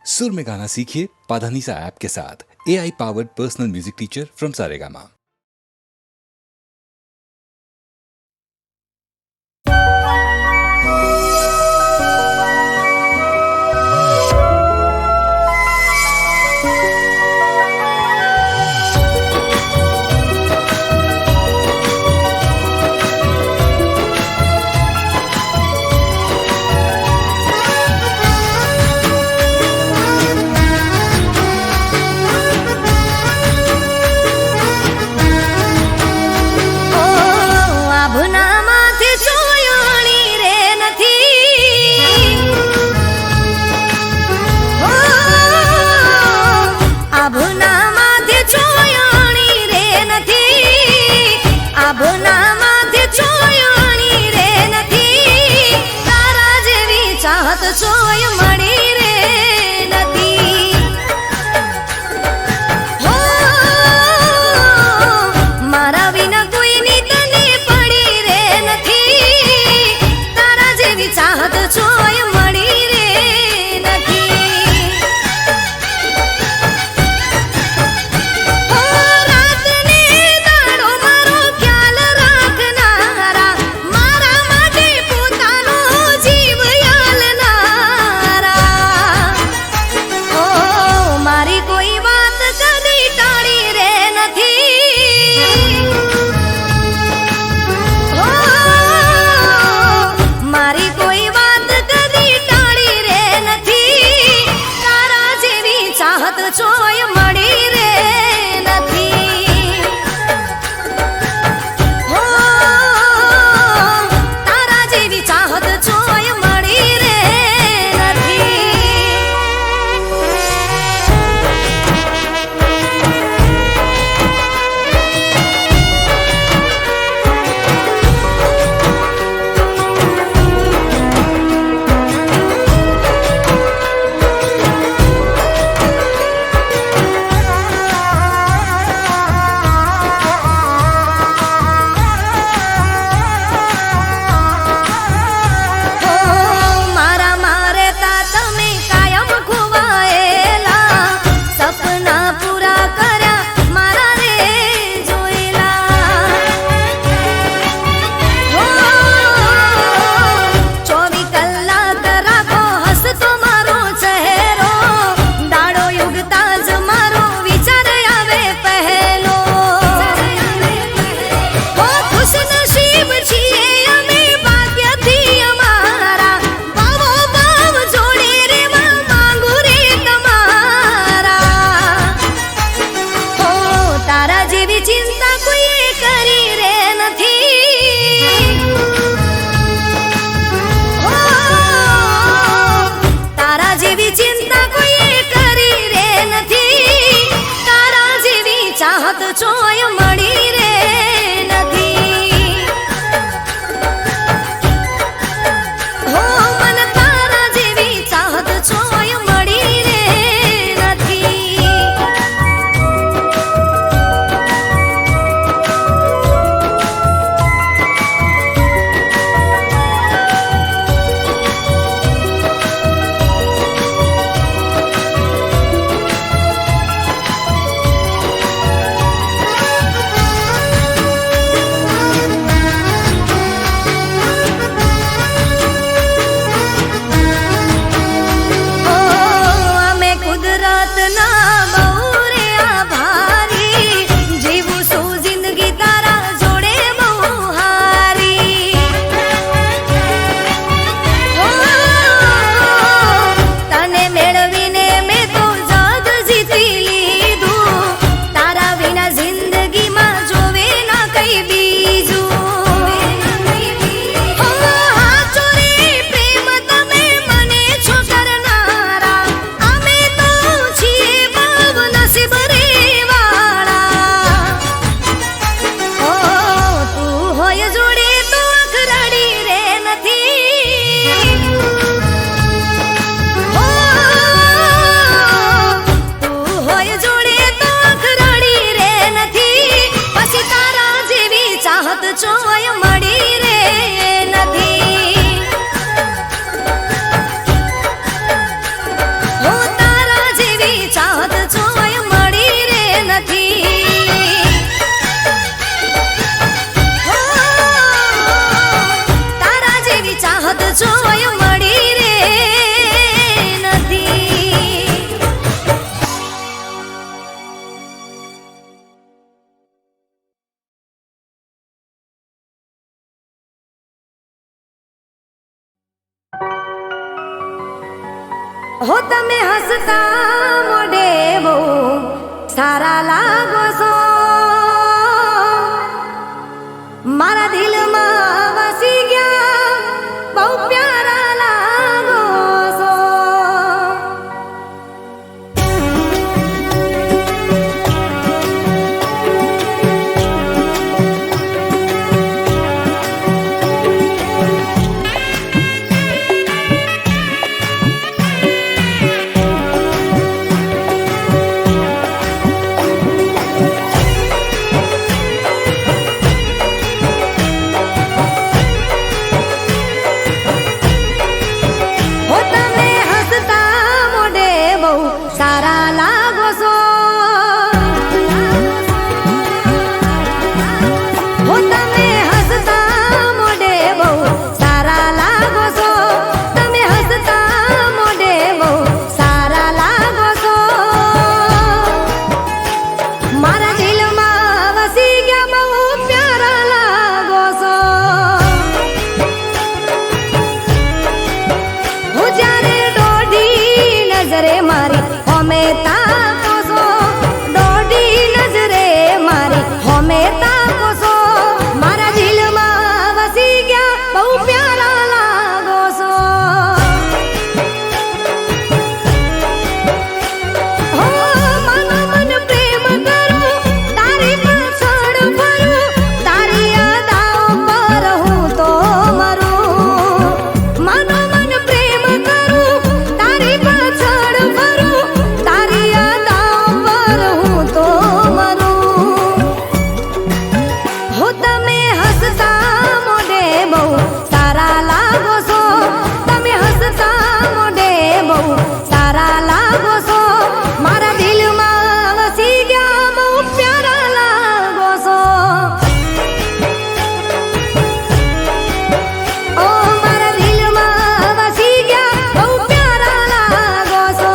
सुर में गाना सीखिए पाधानीसा ऐप के साथ। AI powered personal music teacher from Saregama. હો તમે હસતા મોઢે બહુ સારા લાગો છો, મારા દિલમાં વસી ગયા બહુ પ્યારા લાગો છો. સારા લાગો છો, હો તમે હસતા મોઢે બહુ સારા લાગો છો, તમે હસતા મોઢે બહુ સારા લાગો છો, મારા દિલમાં વસી ગયા બહુ પ્યારા લાગો છો. હું જ્યારે દોઢી નજરે મારી હોમે તાકો છો, દોઢી નજરે મારી હોમે તાકો છો, મારા દિલમાં વસી ગયા બહુ પ્યારા લાગો છો. હો મનો મન પ્રેમ કરું, તારી પાછળ ફરું, તારી યાદો પર હું તો મરું. મનો મન પ્રેમ કરું, તારી પાછળ ફરું, તારી યાદો પર હું તો મરું. હો તમે હસતા મોઢે બહુ સારા લાગો છો, તમે હસતા મોઢે બહુ સારા લાગો છો, મારા દિલમાં વસી ગયા બહુ પ્યારા લાગો છો. ઓ મારા દિલમાં વસી ગયા બહુ પ્યારા લાગો છો.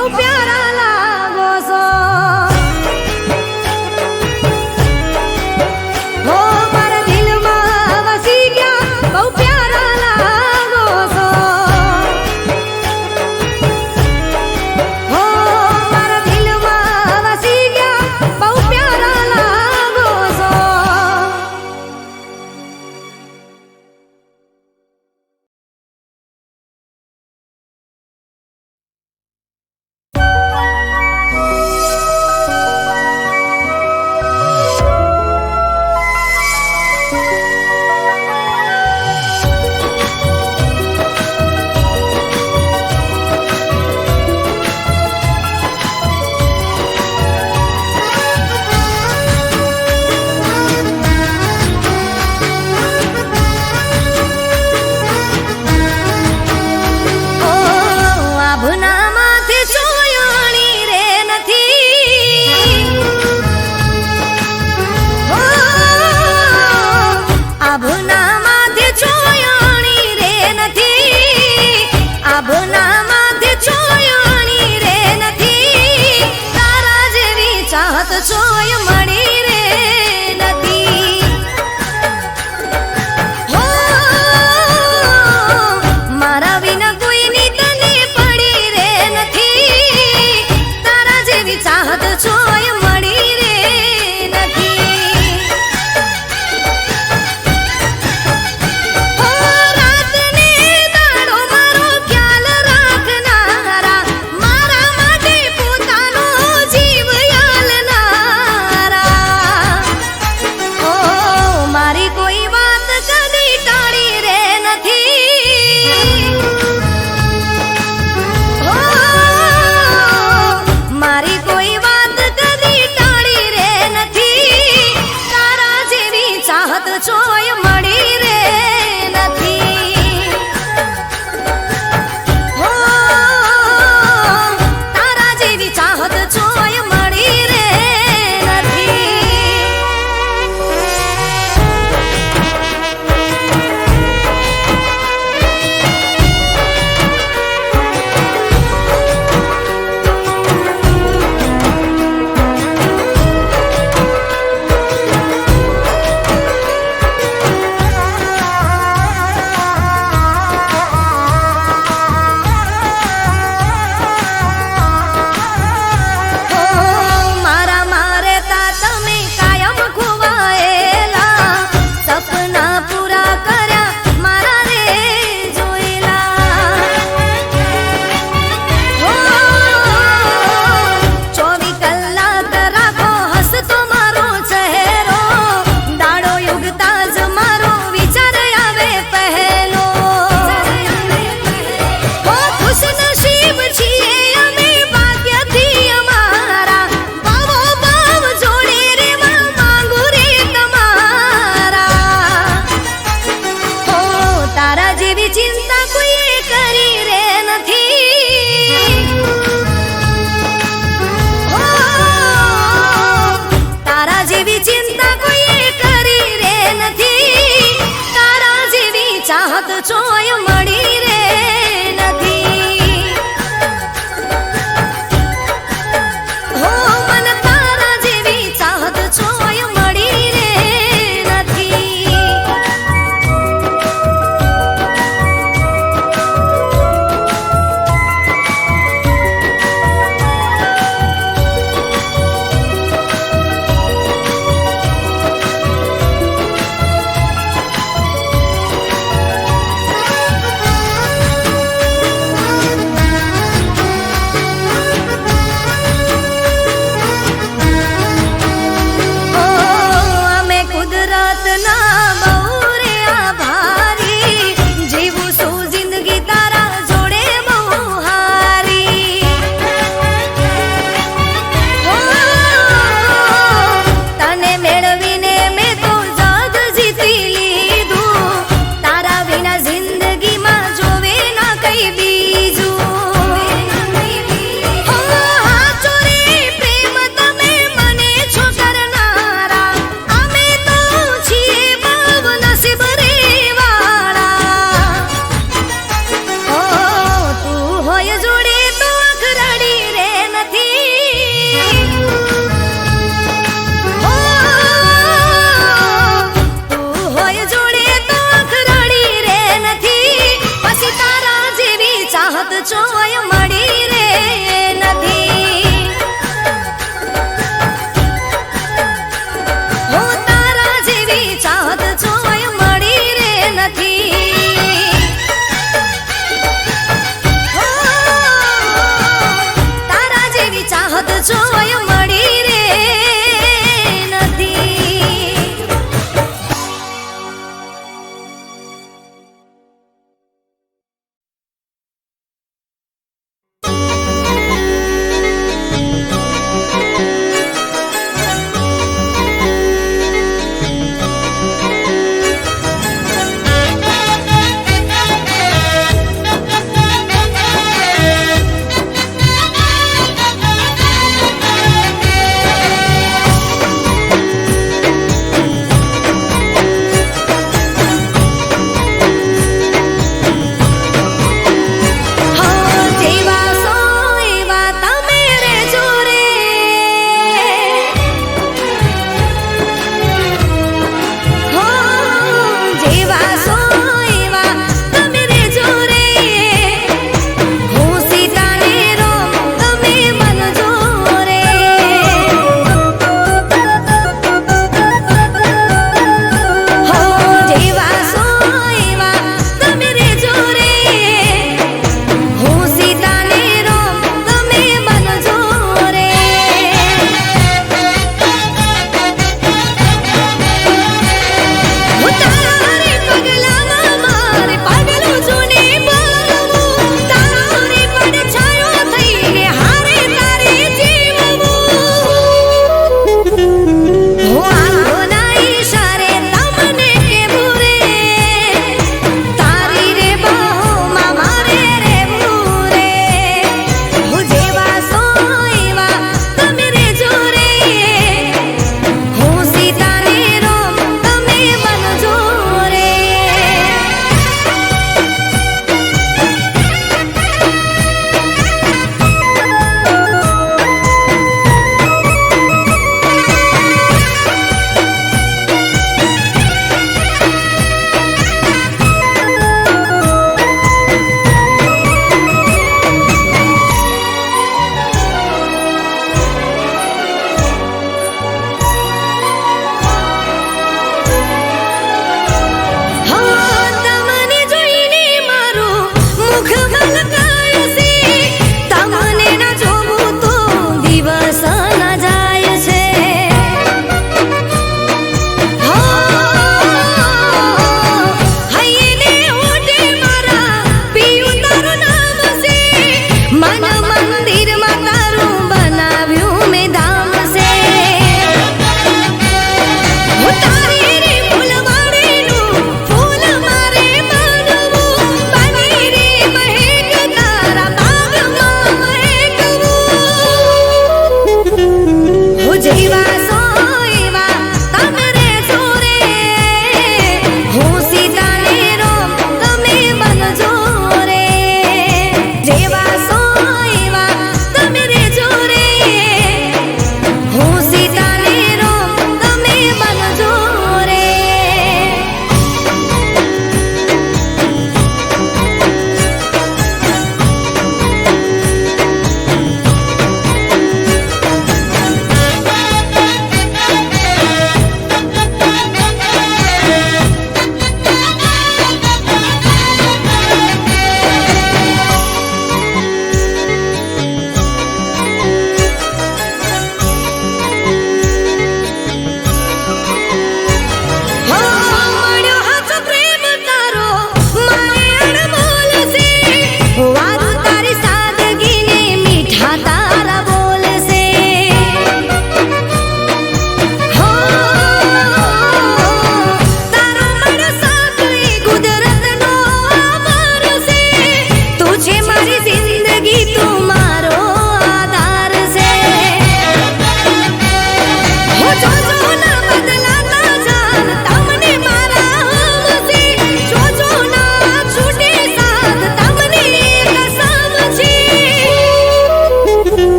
બહુ પ્યારા લાગો છો હો મારા દિલમાં વસી ગયા બહુ પ્યારા લાગો છો હો મારા દિલમાં વસી ગયા બહુ પ્યારા લાગો છો ચોય મળી રે નથી હો મારા વિના કોઈની તને પડી રે નથી તારા જેવી ચાહત ચોય મળી રે નથી હો રાતને દાડો મારો ખ્યાલ રાખનારા મારા માટે પોતાનો જીવ મારી કોઈ વાત કદી ટાળી રે નથી હો મારી કોઈ વાત કદી ટાળી રે નથી તારા જેવી ચાહત ચોય મળી રે નથી હો તારા જેવી ચાહત ચોય મળી રે નથી ચાહત ચોય મળી રે નથી હો મન તારા જેવી ચાહત ચોય મળી રે નથી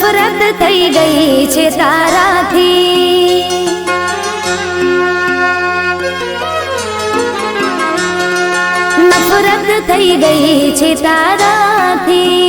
નફરત થઈ ગઈ છે તારાથી. નફરત થઈ ગઈ છે તારાથી.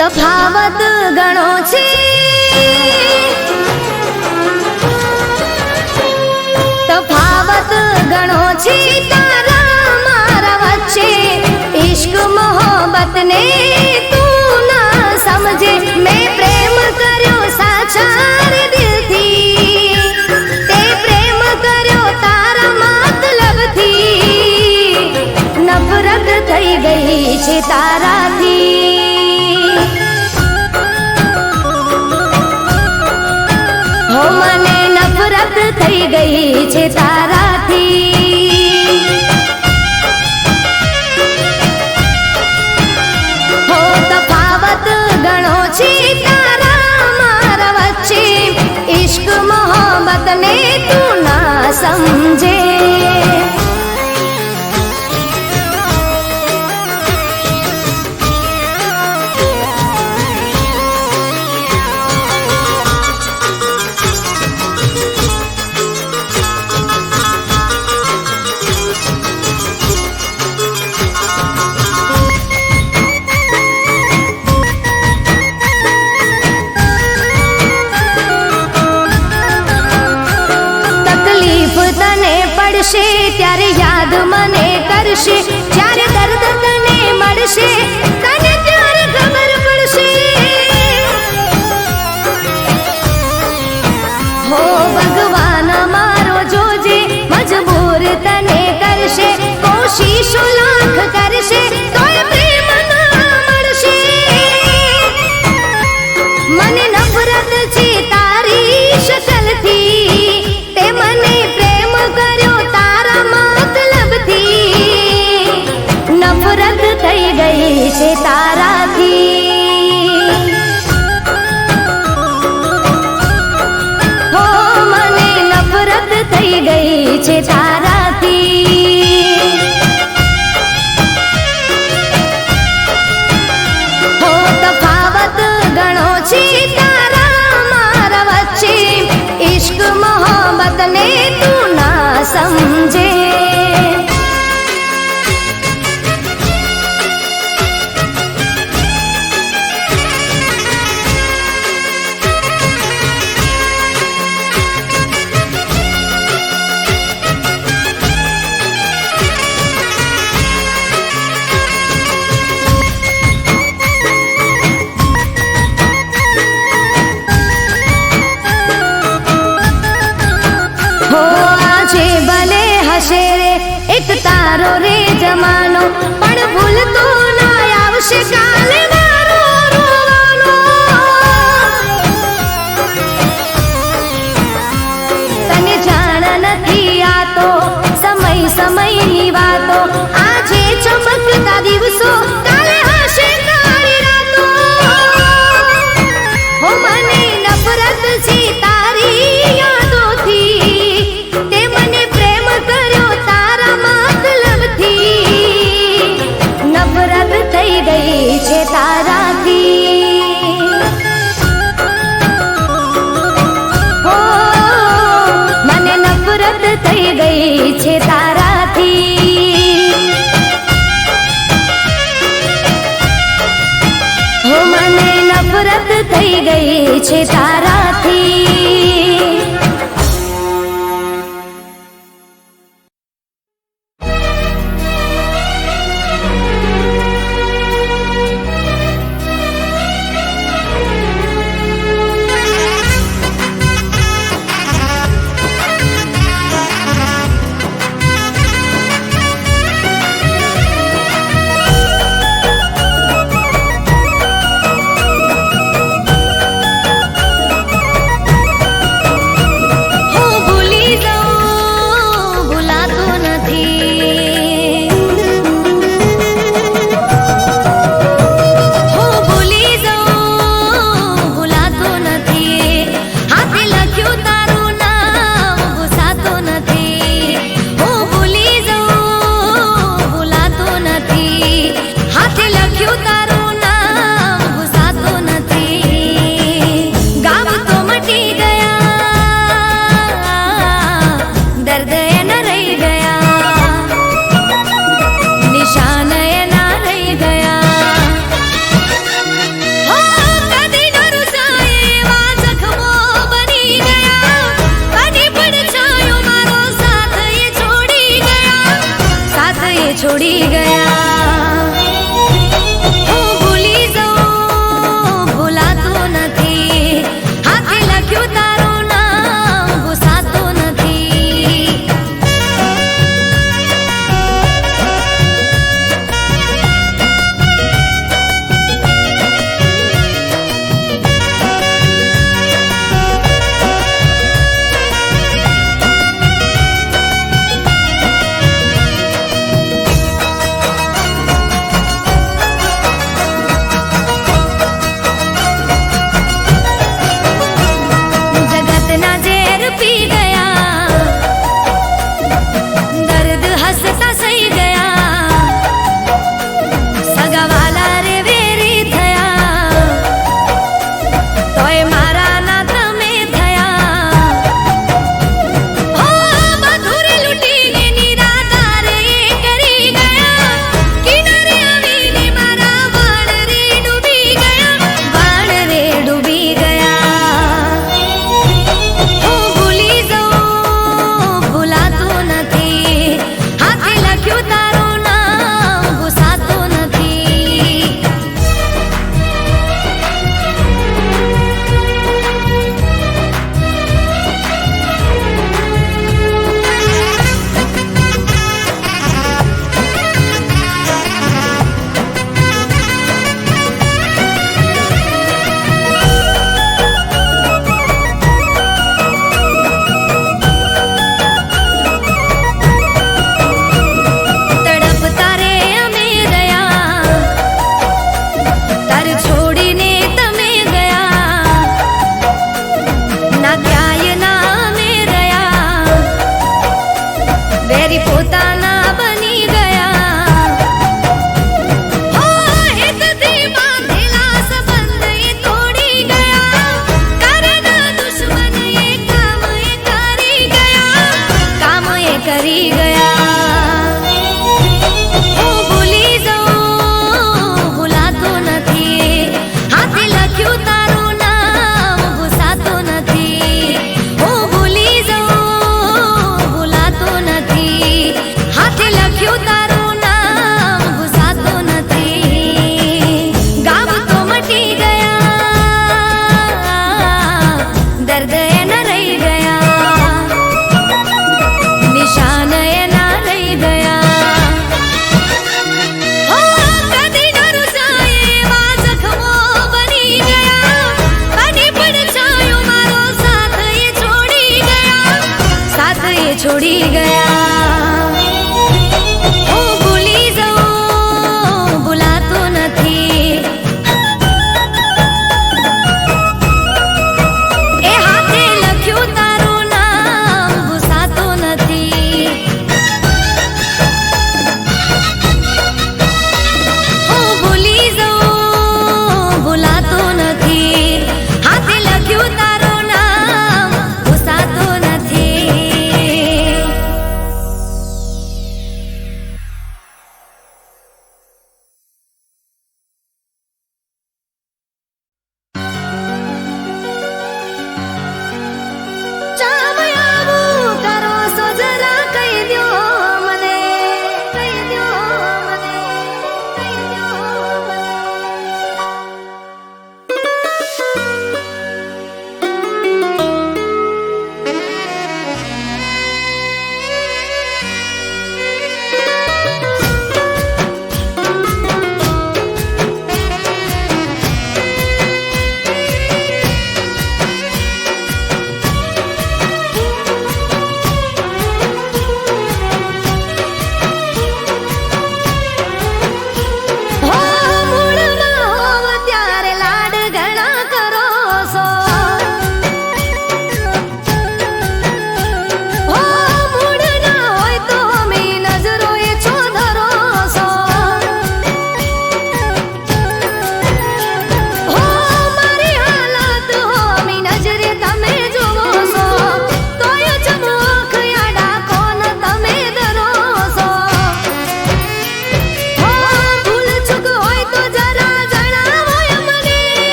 તફાવત ઘણો છે, તફાવત ઘણો છે તારા મારા વચ્ચે. ઇશ્ક મોહબ્બત ને તું ના સમજે. મેં પ્રેમ કર્યો સાચા દિલથી, તે પ્રેમ કર્યો તારા મતલબથી. નફરત થઈ ગઈ છે તારાથી. હો મને નફરત થઈ ગઈ છે તારાથી. હો તફાવત ઘણો છે તારા મારા વચ્ચે. ઇશ્ક મોહબ્બત ને તું ના સમજે. ત્યારે યાદ મને કરશે, જ્યારે દર્દ તને મળશે તને ત્યારે ખબર પડશે. હો ભગવાન મારો જોજે, મજબૂર તને કરશે. કોશિશો લાખ કરશે તોય પ્રેમ ના મળશે. મને નફરત છે તારી શકલથી, તે મને પ્રેમ કર્યો તારા મતલબથી. નફરત થઈ ગઈ છે તારાથી. હો મને નફરત થઈ ગઈ છે તારાથી. હો તફાવત ઘણો છે તારા મારા વચ્ચે. ઇશ્ક મોહબ્બત ને તું ના સમજે. ભલે હશે રે એક તારો રે જમાનો, પણ ભૂલતો ના આવશે કાલે મારો રોવાનો. તને જાણ નથી આ તો સમય સમયની વાતો. આજે ચમકતા દિવસો કાલે હશે કાળી રાતો. હો મને નફરત છે તારી યાદોથી, તે મને પ્રેમ કર્યો તારા મતલબથી. નફરત થઈ ગઈ છે તારાથી. હો મને નફરત થઈ ગઈ છે તારાથી. હો મને નફરત થઈ ગઈ છે તારાથી.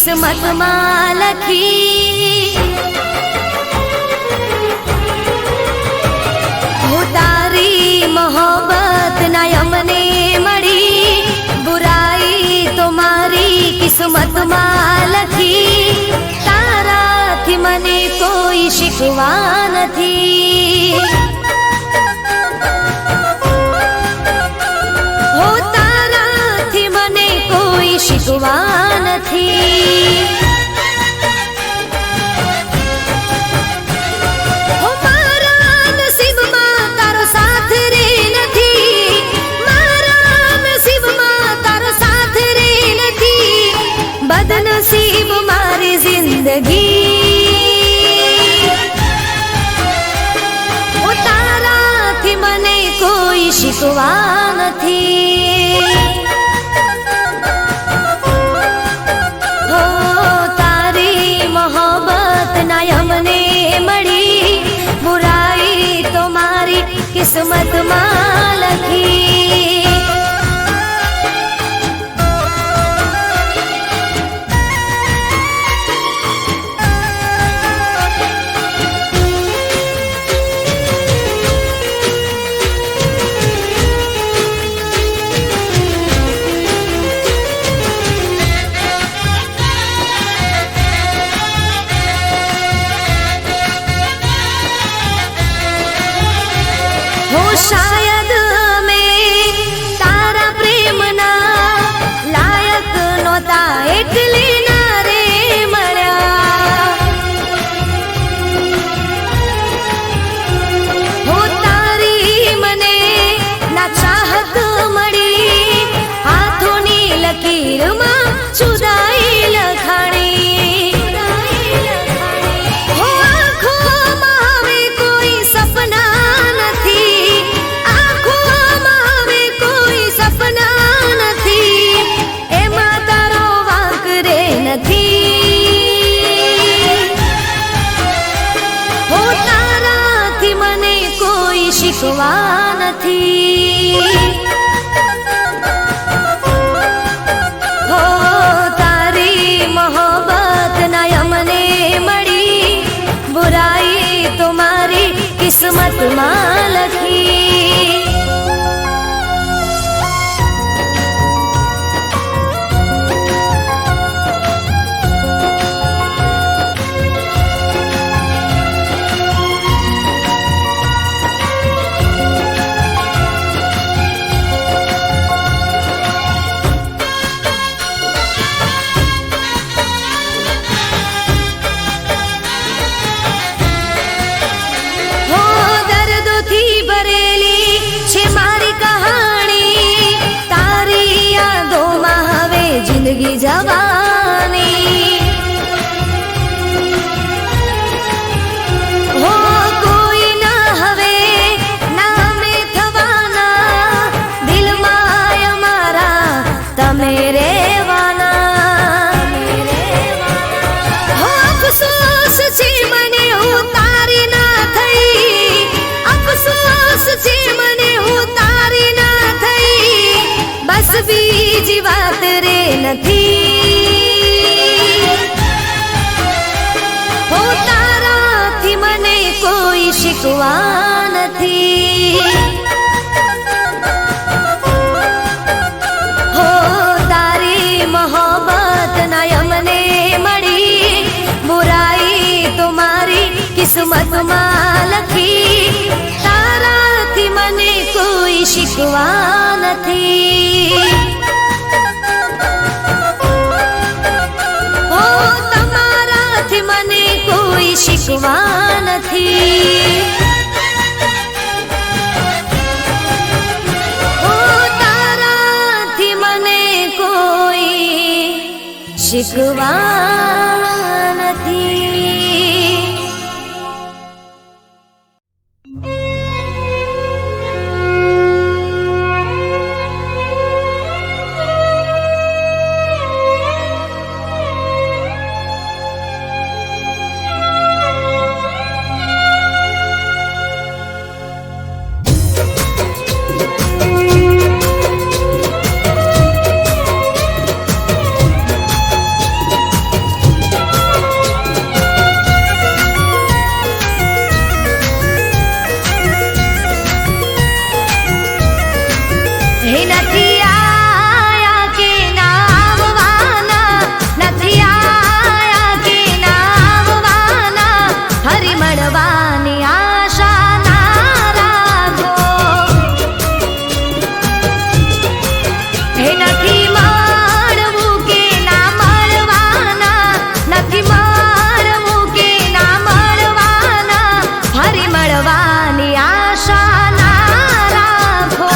કિસ્મત માં લખી હું તારી મોહબ્બત ના અમને મળી બુરાઈ તો મારી કિસ્મત માં લખી તારાથી મને કોઈ શીખવા નથી હો તારાથી મને કોઈ શીખવા નથી હો મારા નસીબમાં તારો સાથ રે નથી મારા નસીબમાં તારો સાથ રે નથી બદનસીબ મારી જિંદગી હો તારાથી મને કોઈ શીખવા નથી હો તારી મોહબ્બત ના અમને મળી બુરાઈ તો મારી કિસ્મત માં લખી શાયદ મેં તારા પ્રેમના લાયક નહોતા એટલે ના રે મળ્યા હો તારી મને ના ચાહત મળી હાથોની લકીરમાં જુદાઈ લખાણી હો આંખોમાં હવે કોઈ સપના શીખવા નથી હો તારી મોહબ્બત ના અમને મળી બુરાઈ તો મારી કિસ્મત માં લખી જિંદગી જવાની હો કોઈ ના હવે નામે થવાના દિલમાં અમારા તમે રહેવાના હો અફસોસ છે મને હું તારી ના થઈ અફસોસ છે મને હું તારી ના થઈ બસ બીજી વાત રે નથી હો તારાથી મને કોઈ શીખવા નથી હો તારી મોહબ્બત ના અમને મળી બુરાઈ તો મારી કિસ્મત માં લખી તારાથી મને કોઈ શીખવા નથી શીખવા નથી ઓ તારાથી મને કોઈ શીખવા નથી એ નથી આયા કે ના આવવાના, નથી આયા કે ના આવવાના, ફરી મળવાની આશા ના રાખો. એ નથી મળવું કે ના મળવાના, નથી મળવું કે ના મળવાના, ફરી મળવાની આશા ના રાખો.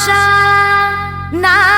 આશા ના